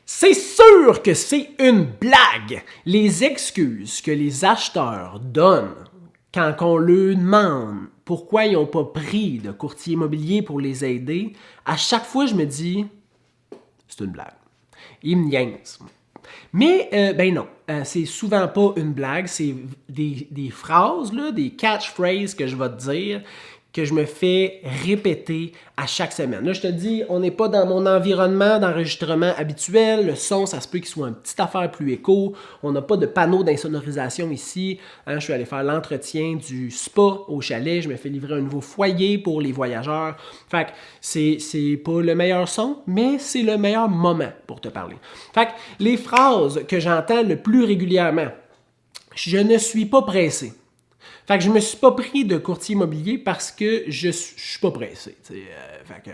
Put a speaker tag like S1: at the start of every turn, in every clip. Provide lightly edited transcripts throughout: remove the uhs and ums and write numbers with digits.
S1: C'est sûr que c'est une blague. Les excuses que les acheteurs donnent quand on leur demande pourquoi ils n'ont pas pris de courtier immobilier pour les aider, à chaque fois, je me dis, c'est une blague. Ils me niaisent. Mais, ben non, c'est souvent pas une blague, c'est des phrases, là, des catchphrases que je vais te dire, que je me fais répéter à chaque semaine. Là, je te dis, on n'est pas dans mon environnement d'enregistrement habituel. Le son, ça se peut qu'il soit une petite affaire plus écho. On n'a pas de panneau d'insonorisation ici. Hein, je suis allé faire l'entretien du spa au chalet. Je me fais livrer un nouveau foyer pour les voyageurs. Fait que c'est pas le meilleur son, mais c'est le meilleur moment pour te parler. Fait que les phrases que j'entends le plus régulièrement, je ne suis pas pressé. Fait que je me suis pas pris de courtier immobilier parce que je suis pas pressé. Fait que,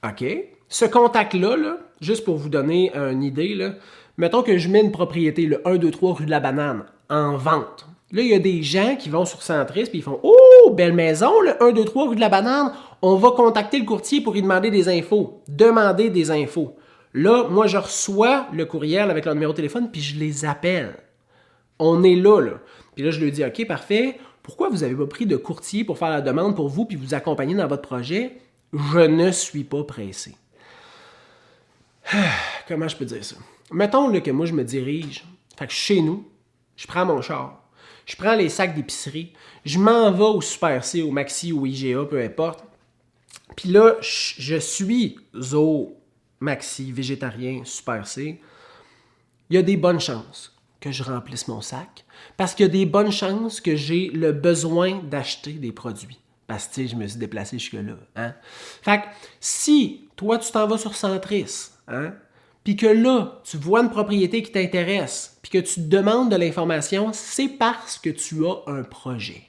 S1: OK. Ce contact-là, là, juste pour vous donner une idée, là, mettons que je mets une propriété, le 123 rue de la Banane, en vente. Là, il y a des gens qui vont sur Centris puis ils font « Oh, belle maison, le 123 rue de la Banane, on va contacter le courtier pour lui demander des infos. Demander des infos. » Là, moi, je reçois le courriel avec leur numéro de téléphone puis je les appelle. On est là. Puis là, je lui dis, OK, parfait, pourquoi vous n'avez pas pris de courtier pour faire la demande pour vous puis vous accompagner dans votre projet? Je ne suis pas pressé. Comment je peux dire ça? Mettons là, que moi, je me dirige, fait que chez nous, je prends mon char, je prends les sacs d'épicerie, je m'en vais au Super C, au Maxi, au IGA, peu importe. Puis là, je suis au Maxi, végétarien, Super C. Il y a des bonnes chances que je remplisse mon sac, parce qu'il y a des bonnes chances que j'ai le besoin d'acheter des produits. Parce que, je me suis déplacé jusque-là. Hein? Fait que, si toi, tu t'en vas sur Centris, hein, puis que là, tu vois une propriété qui t'intéresse, puis que tu te demandes de l'information, c'est parce que tu as un projet.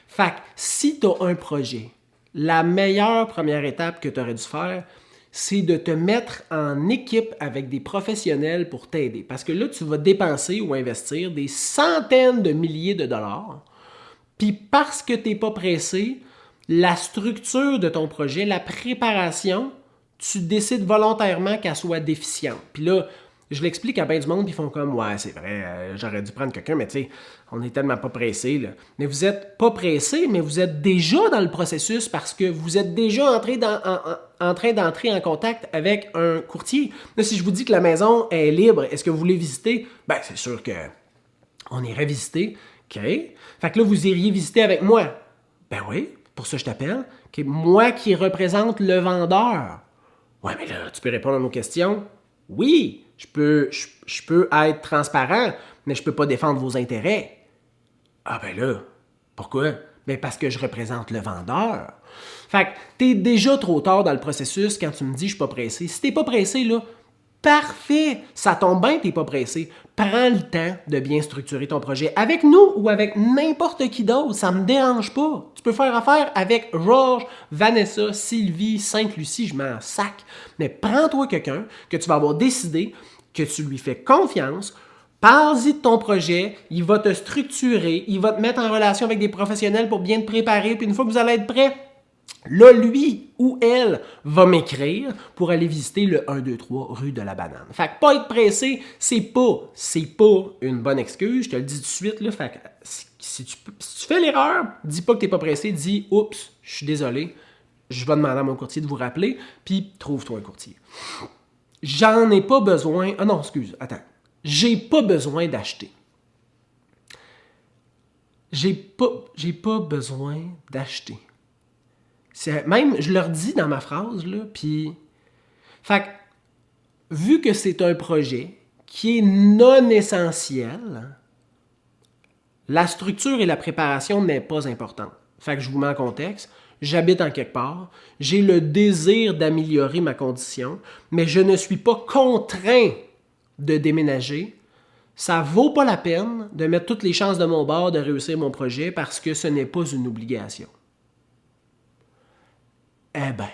S1: Fait que, si tu as un projet, la meilleure première étape que tu aurais dû faire, c'est de te mettre en équipe avec des professionnels pour t'aider. Parce que là, tu vas dépenser ou investir des centaines de milliers de dollars. Puis parce que tu n'es pas pressé, la structure de ton projet, la préparation, tu décides volontairement qu'elle soit déficiente. Puis là, je l'explique à bien du monde, puis ils font comme « Ouais, c'est vrai, j'aurais dû prendre quelqu'un, mais tu sais, on est tellement pas pressé. » là. Mais vous n'êtes pas pressé, mais vous êtes déjà dans le processus parce que vous êtes déjà en train d'entrer en contact avec un courtier. Là, si je vous dis que la maison est libre, est-ce que vous voulez visiter? Ben, c'est sûr que on irait visiter. OK. Fait que là, vous iriez visiter avec moi. Ben oui, pour ça je t'appelle. Okay. Moi qui représente le vendeur. Ouais, mais là, tu peux répondre à nos questions. Oui, je peux être transparent, mais je peux pas défendre vos intérêts. Ah ben là, pourquoi? Ben parce que je représente le vendeur. Fait que t'es déjà trop tard dans le processus quand tu me dis je suis pas pressé. Si t'es pas pressé, là, parfait! Ça tombe bien, t'es pas pressé. Prends le temps de bien structurer ton projet. Avec nous ou avec n'importe qui d'autre, ça me dérange pas. Tu peux faire affaire avec Georges, Vanessa, Sylvie, Sainte-Lucie, je m'en sac. Mais prends-toi quelqu'un que tu vas avoir décidé, que tu lui fais confiance, parle-y de ton projet, il va te structurer, il va te mettre en relation avec des professionnels pour bien te préparer, puis une fois que vous allez être prêt, là, lui ou elle va m'écrire pour aller visiter le 123 rue de la Banane. Fait que pas être pressé, c'est pas une bonne excuse. Je te le dis tout de suite. Là, fait que si tu fais l'erreur, dis pas que t'es pas pressé. Dis « Oups, je suis désolé. Je vais demander à mon courtier de vous rappeler. » Puis trouve-toi un courtier. J'en ai pas besoin... Ah non, excuse, attends. J'ai pas besoin d'acheter. J'ai pas besoin d'acheter. Même, je leur dis dans ma phrase, là, puis... Fait que, vu que c'est un projet qui est non essentiel, la structure et la préparation n'est pas importante. Fait que je vous mets en contexte. J'habite en quelque part. J'ai le désir d'améliorer ma condition, mais je ne suis pas contraint de déménager. Ça vaut pas la peine de mettre toutes les chances de mon bord de réussir mon projet parce que ce n'est pas une obligation. Eh ben,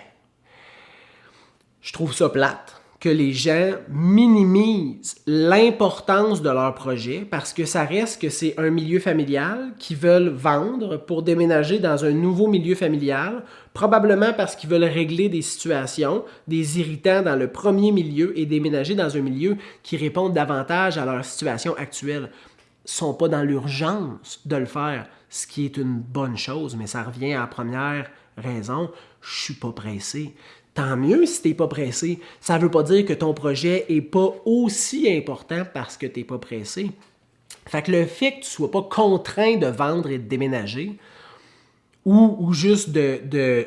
S1: je trouve ça plate que les gens minimisent l'importance de leur projet parce que ça reste que c'est un milieu familial qu'ils veulent vendre pour déménager dans un nouveau milieu familial, probablement parce qu'ils veulent régler des situations, des irritants dans le premier milieu et déménager dans un milieu qui répond davantage à leur situation actuelle. Ils ne sont pas dans l'urgence de le faire, ce qui est une bonne chose, mais ça revient à la première raison, je ne suis pas pressé. Tant mieux si tu n'es pas pressé. Ça ne veut pas dire que ton projet n'est pas aussi important parce que tu n'es pas pressé. Fait que le fait que tu ne sois pas contraint de vendre et de déménager, ou juste de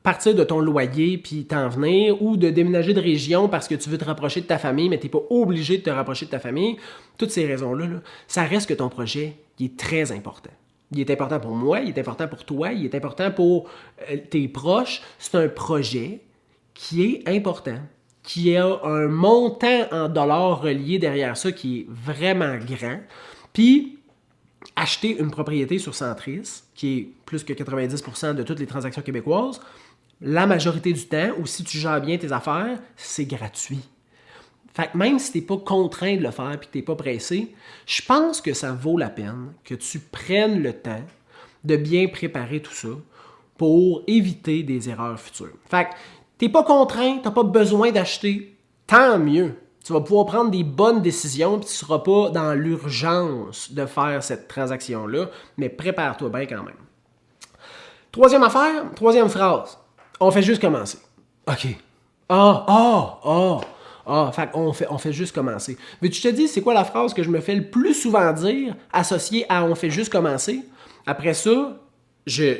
S1: partir de ton loyer puis t'en venir, ou de déménager de région parce que tu veux te rapprocher de ta famille, mais tu n'es pas obligé de te rapprocher de ta famille, toutes ces raisons-là, ça reste que ton projet il est très important. Il est important pour moi, il est important pour toi, il est important pour tes proches. C'est un projet qui est important, qui a un montant en dollars relié derrière ça qui est vraiment grand. Puis, acheter une propriété sur Centris, qui est plus que 90% de toutes les transactions québécoises, la majorité du temps, ou si tu gères bien tes affaires, c'est gratuit. Fait que même si tu n'es pas contraint de le faire et que tu n'es pas pressé, je pense que ça vaut la peine que tu prennes le temps de bien préparer tout ça pour éviter des erreurs futures. Fait que tu n'es pas contraint, tu n'as pas besoin d'acheter, tant mieux. Tu vas pouvoir prendre des bonnes décisions et tu ne seras pas dans l'urgence de faire cette transaction-là, mais prépare-toi bien quand même. Troisième affaire, troisième phrase. On fait juste commencer. OK. Fait on fait juste commencer. Veux-tu que je te dise, c'est quoi la phrase que je me fais le plus souvent dire, associée à on fait juste commencer? Après ça,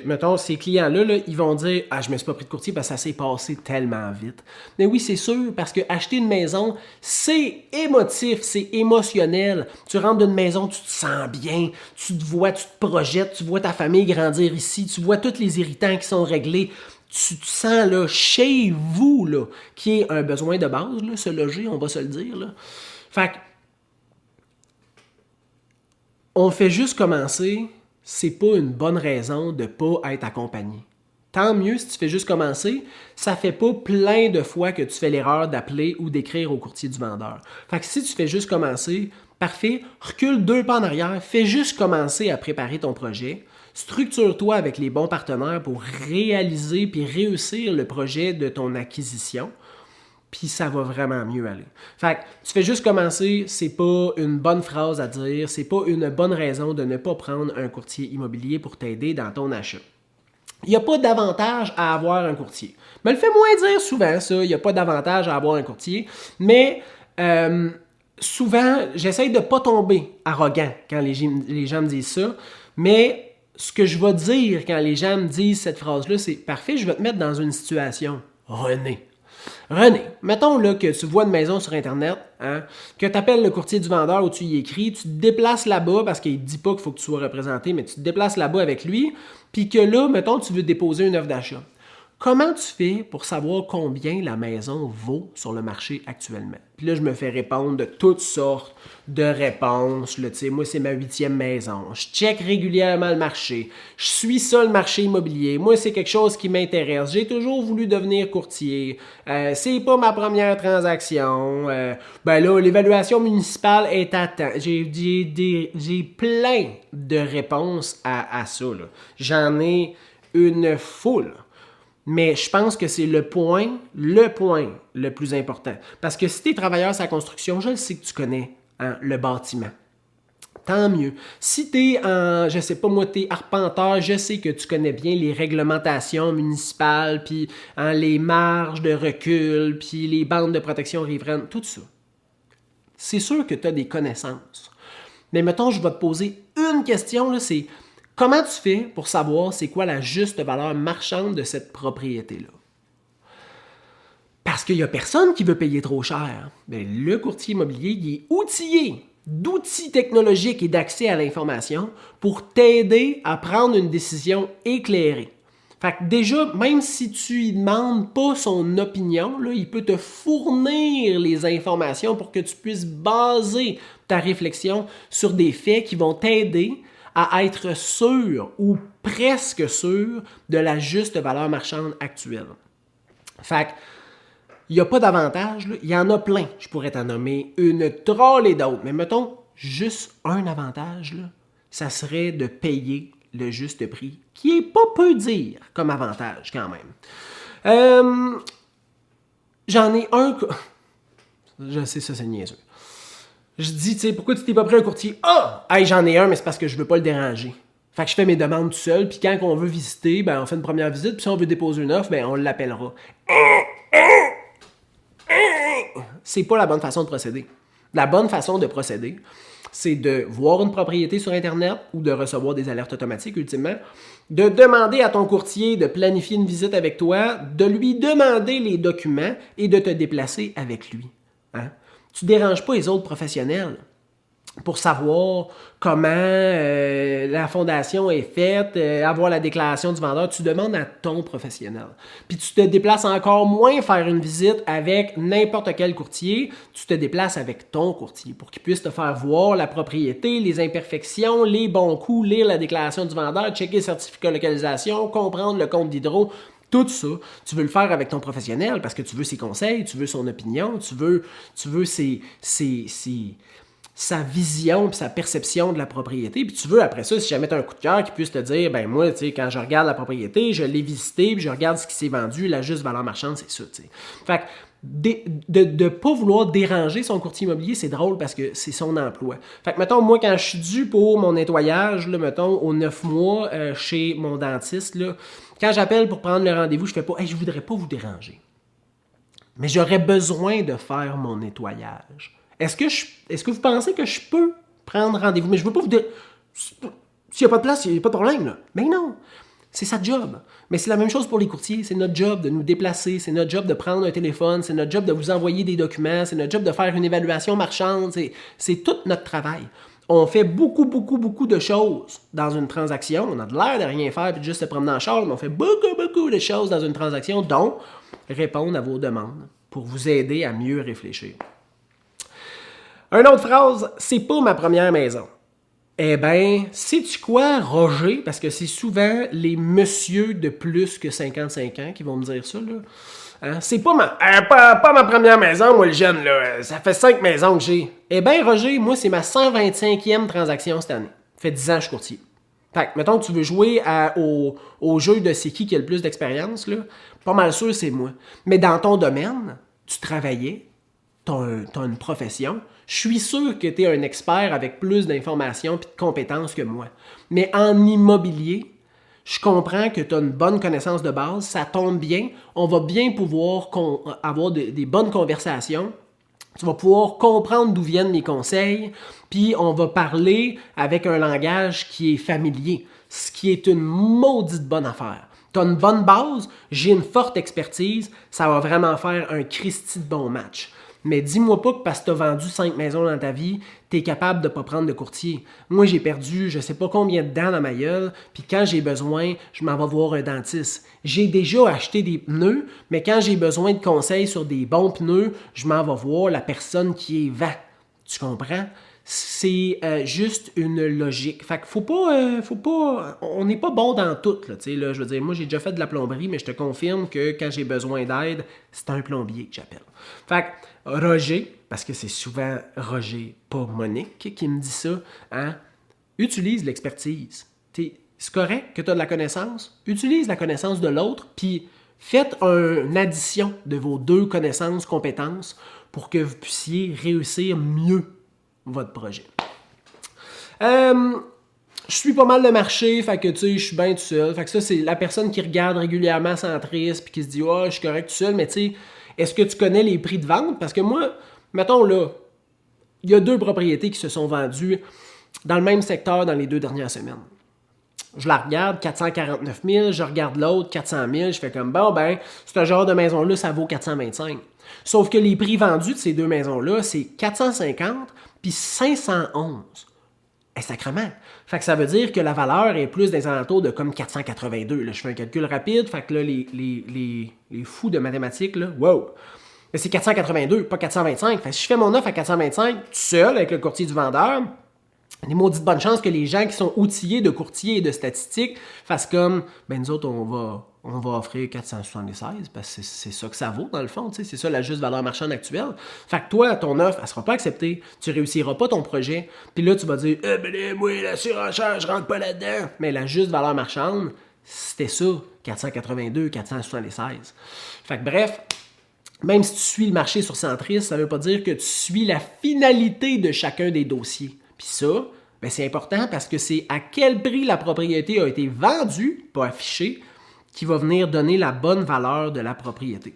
S1: mettons, ces clients-là, ils vont dire « Ah, je ne me suis pas pris de courtier parce que ça s'est passé tellement vite. » Mais oui, c'est sûr, parce que acheter une maison, c'est émotif, c'est émotionnel. Tu rentres d'une maison, tu te sens bien, tu te vois, tu te projettes, tu vois ta famille grandir ici, tu vois tous les irritants qui sont réglés. Tu te sens là, chez vous, là, qui est un besoin de base, là, se loger, on va se le dire. Là. Fait que, on fait juste commencer, c'est pas une bonne raison de pas être accompagné. Tant mieux si tu fais juste commencer, ça fait pas plein de fois que tu fais l'erreur d'appeler ou d'écrire au courtier du vendeur. Fait que si tu fais juste commencer, parfait, recule 2 pas en arrière, fais juste commencer à préparer ton projet. Structure-toi avec les bons partenaires pour réaliser puis réussir le projet de ton acquisition. Puis ça va vraiment mieux aller. Fait que tu fais juste commencer, c'est pas une bonne phrase à dire, c'est pas une bonne raison de ne pas prendre un courtier immobilier pour t'aider dans ton achat. Il n'y a pas d'avantage à avoir un courtier. Me le fait moins dire souvent, ça, il n'y a pas d'avantage à avoir un courtier, mais souvent, j'essaye de ne pas tomber arrogant quand les gens me disent ça, mais ce que je vais dire quand les gens me disent cette phrase-là, c'est « Parfait, je vais te mettre dans une situation. René, mettons là, que tu vois une maison sur Internet, hein, que tu appelles le courtier du vendeur ou tu y écris, tu te déplaces là-bas parce qu'il ne dit pas qu'il faut que tu sois représenté, mais tu te déplaces là-bas avec lui, puis que là, mettons, tu veux déposer une offre d'achat. Comment tu fais pour savoir combien la maison vaut sur le marché actuellement? Puis là, je me fais répondre de toutes sortes de réponses. Là, moi, c'est ma 8e maison. Je check régulièrement le marché. Je suis ça, le marché immobilier. Moi, c'est quelque chose qui m'intéresse. J'ai toujours voulu devenir courtier. C'est pas ma première transaction. Ben là, l'évaluation municipale est à temps. J'ai plein de réponses à ça. Là. J'en ai une foule. Mais je pense que c'est le point le plus important. Parce que si tu es travailleur sur la construction, je le sais que tu connais le bâtiment. Tant mieux. Si tu es je sais pas moi, tu es arpenteur, je sais que tu connais bien les réglementations municipales, puis les marges de recul, puis les bandes de protection riveraine, tout ça. C'est sûr que tu as des connaissances. Mais mettons, je vais te poser une question, là, c'est comment tu fais pour savoir c'est quoi la juste valeur marchande de cette propriété-là? Parce qu'il n'y a personne qui veut payer trop cher. Bien, le courtier immobilier il est outillé d'outils technologiques et d'accès à l'information pour t'aider à prendre une décision éclairée. Fait que déjà, même si tu lui demandes pas son opinion, là, il peut te fournir les informations pour que tu puisses baser ta réflexion sur des faits qui vont t'aider à être sûr ou presque sûr de la juste valeur marchande actuelle. Fait que, il n'y a pas d'avantage, là. Il y en a plein. Je pourrais t'en nommer une trollée d'autres. Mais mettons, juste un avantage, là, ça serait de payer le juste prix, qui est pas peu dire comme avantage quand même. J'en ai un... Je sais, ça c'est niaiseux. Je dis, tu sais, pourquoi tu t'es pas pris un courtier? Ah! Hey, j'en ai un, mais c'est parce que je veux pas le déranger. Fait que je fais mes demandes tout seul, puis quand on veut visiter, ben on fait une première visite, puis si on veut déposer une offre, ben on l'appellera. C'est pas la bonne façon de procéder. La bonne façon de procéder, c'est de voir une propriété sur Internet ou de recevoir des alertes automatiques, ultimement, de demander à ton courtier de planifier une visite avec toi, de lui demander les documents et de te déplacer avec lui. Hein? Tu ne déranges pas les autres professionnels pour savoir comment la fondation est faite, avoir la déclaration du vendeur. Tu demandes à ton professionnel. Puis tu te déplaces encore moins faire une visite avec n'importe quel courtier. Tu te déplaces avec ton courtier pour qu'il puisse te faire voir la propriété, les imperfections, les bons coups, lire la déclaration du vendeur, checker le certificat de localisation, comprendre le compte d'hydro. Tout ça, tu veux le faire avec ton professionnel parce que tu veux ses conseils, tu veux son opinion, tu veux sa vision et sa perception de la propriété. Puis tu veux, après ça, si jamais tu as un coup de cœur, qu'il puisse te dire, ben moi, tu sais, quand je regarde la propriété, je l'ai visité, puis je regarde ce qui s'est vendu, la juste valeur marchande, c'est ça, tu sais. Fait que de ne pas vouloir déranger son courtier immobilier, c'est drôle parce que c'est son emploi. Fait que, mettons, moi, quand je suis dû pour mon nettoyage, là, mettons, aux 9 mois, chez mon dentiste, là, quand j'appelle pour prendre le rendez-vous, je fais pas, hey, je voudrais pas vous déranger. Mais j'aurais besoin de faire mon nettoyage. Est-ce que vous pensez que je peux prendre rendez-vous? Mais je veux pas vous dire... S'il n'y a pas de place, il n'y a pas de problème, là. Mais non! C'est sa job. Mais c'est la même chose pour les courtiers. C'est notre job de nous déplacer. C'est notre job de prendre un téléphone. C'est notre job de vous envoyer des documents. C'est notre job de faire une évaluation marchande. C'est tout notre travail. On fait beaucoup de choses dans une transaction. On a de l'air de rien faire puis de juste se promener en char, mais on fait beaucoup de choses dans une transaction, dont répondre à vos demandes pour vous aider à mieux réfléchir. Une autre phrase, c'est pas ma première maison. Eh bien, sais-tu quoi, Roger? Parce que c'est souvent les messieurs de plus que 55 ans qui vont me dire ça, là. Hein? C'est pas ma première maison, moi, le jeune, là. Ça fait 5 maisons que j'ai. Eh bien, Roger, moi, c'est ma 125e transaction cette année. Ça fait 10 ans que je suis courtier. Fait que, mettons que tu veux jouer au jeu de c'est qui a le plus d'expérience, là, pas mal sûr, c'est moi. Mais dans ton domaine, tu travaillais, t'as une profession, je suis sûr que tu es un expert avec plus d'informations et de compétences que moi. Mais en immobilier, je comprends que tu as une bonne connaissance de base, ça tombe bien, on va bien pouvoir avoir des bonnes conversations. Tu vas pouvoir comprendre d'où viennent mes conseils, puis on va parler avec un langage qui est familier, ce qui est une maudite bonne affaire. Tu as une bonne base, j'ai une forte expertise, ça va vraiment faire un Christy de bon match. Mais dis-moi pas que parce que tu as vendu 5 maisons dans ta vie, tu es capable de ne pas prendre de courtier. Moi, j'ai perdu je sais pas combien de dents dans ma gueule, puis quand j'ai besoin, je m'en vais voir un dentiste. J'ai déjà acheté des pneus, mais quand j'ai besoin de conseils sur des bons pneus, je m'en vais voir la personne qui est vend. Tu comprends? C'est juste une logique. Fait que faut pas, on n'est pas bon dans tout, là, tu sais, là, je veux dire, moi j'ai déjà fait de la plomberie, mais je te confirme que quand j'ai besoin d'aide, c'est un plombier que j'appelle. Fait que Roger, parce que c'est souvent Roger, pas Monique, qui me dit ça, hein, utilise l'expertise. C'est correct que tu as de la connaissance, utilise la connaissance de l'autre, puis faites une addition de vos deux connaissances, compétences, pour que vous puissiez réussir mieux votre projet. Je suis pas mal le marché, fait que tu sais, je suis bien tout seul. Fait que ça, c'est la personne qui regarde régulièrement Centris puis qui se dit « Ah, je suis correct tout seul », mais tu sais, est-ce que tu connais les prix de vente? Parce que moi, mettons là, il y a 2 propriétés qui se sont vendues dans le même secteur dans les 2 dernières semaines. Je la regarde, 449 000, je regarde l'autre, 400 000, je fais comme, bon, ben, ce genre de maison-là, ça vaut 425. Sauf que les prix vendus de ces 2 maisons-là, c'est 450 puis 511. Et sacrement. Fait que ça veut dire que la valeur est plus des alentours de comme 482. Là, je fais un calcul rapide, fait que là, les fous de mathématiques, là, wow! Mais c'est 482, pas 425. Fait que si je fais mon offre à 425, tout seul, avec le courtier du vendeur, des maudites bonnes chances que les gens qui sont outillés de courtiers et de statistiques fassent comme, ben nous autres, on va offrir 476 parce que c'est ça que ça vaut dans le fond, c'est ça la juste valeur marchande actuelle. Fait que toi, ton offre, elle sera pas acceptée, tu réussiras pas ton projet, puis là, tu vas dire, ben moi, la surenchère, je rentre pas là-dedans. Mais la juste valeur marchande, c'était ça, 482, 476. Fait que bref, même si tu suis le marché sur Centris, ça veut pas dire que tu suis la finalité de chacun des dossiers. Puis ça, ben c'est important parce que c'est à quel prix la propriété a été vendue, pas affichée, qui va venir donner la bonne valeur de la propriété.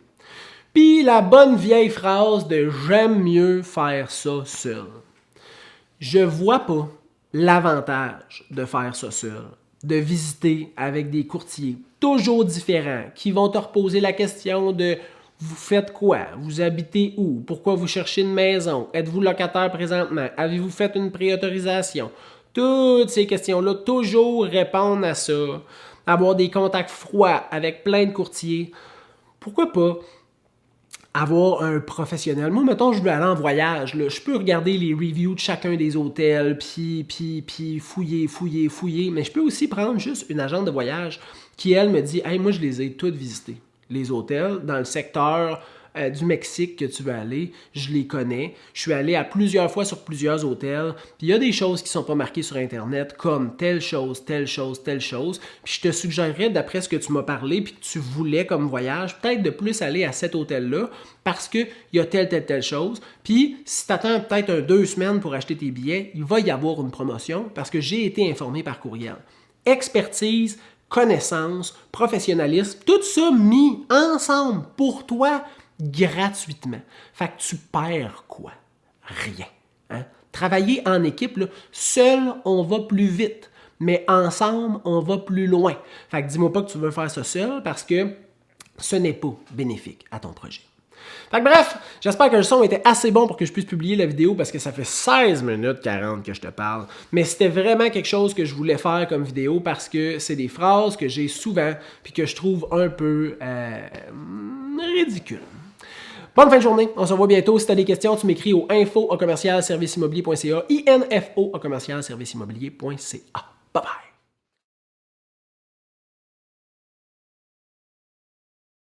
S1: Puis la bonne vieille phrase de « j'aime mieux faire ça seul ». Je vois pas l'avantage de faire ça seul, de visiter avec des courtiers toujours différents qui vont te reposer la question de vous faites quoi? Vous habitez où? Pourquoi vous cherchez une maison? Êtes-vous locataire présentement? Avez-vous fait une préautorisation? Toutes ces questions-là, toujours répondre à ça. Avoir des contacts froids avec plein de courtiers. Pourquoi pas avoir un professionnel? Moi, mettons, je veux aller en voyage. Là. Je peux regarder les reviews de chacun des hôtels, puis fouiller. Mais je peux aussi prendre juste une agente de voyage qui, elle, me dit « Hey, moi, je les ai toutes visités. Les hôtels dans le secteur du Mexique que tu veux aller, je les connais. Je suis allé à plusieurs fois sur plusieurs hôtels. Puis il y a des choses qui ne sont pas marquées sur Internet comme telle chose. Puis je te suggérerais, d'après ce que tu m'as parlé puis que tu voulais comme voyage, peut-être de plus aller à cet hôtel-là parce qu'il y a telle chose. Puis si tu attends peut-être 2 semaines pour acheter tes billets, il va y avoir une promotion parce que j'ai été informé par courriel. Expertise, connaissance, professionnalisme, tout ça mis ensemble pour toi gratuitement. Fait que tu perds quoi? Rien. Hein? Travailler en équipe, là, seul, on va plus vite, mais ensemble, on va plus loin. Fait que dis-moi pas que tu veux faire ça seul parce que ce n'est pas bénéfique à ton projet. Fait que bref, j'espère que le son était assez bon pour que je puisse publier la vidéo parce que ça fait 16 minutes 40 que je te parle. Mais c'était vraiment quelque chose que je voulais faire comme vidéo parce que c'est des phrases que j'ai souvent puis que je trouve un peu ridicules. Bonne fin de journée, on se revoit bientôt. Si tu as des questions, tu m'écris au info@serviceimmobilier.ca, info@serviceimmobilier.ca.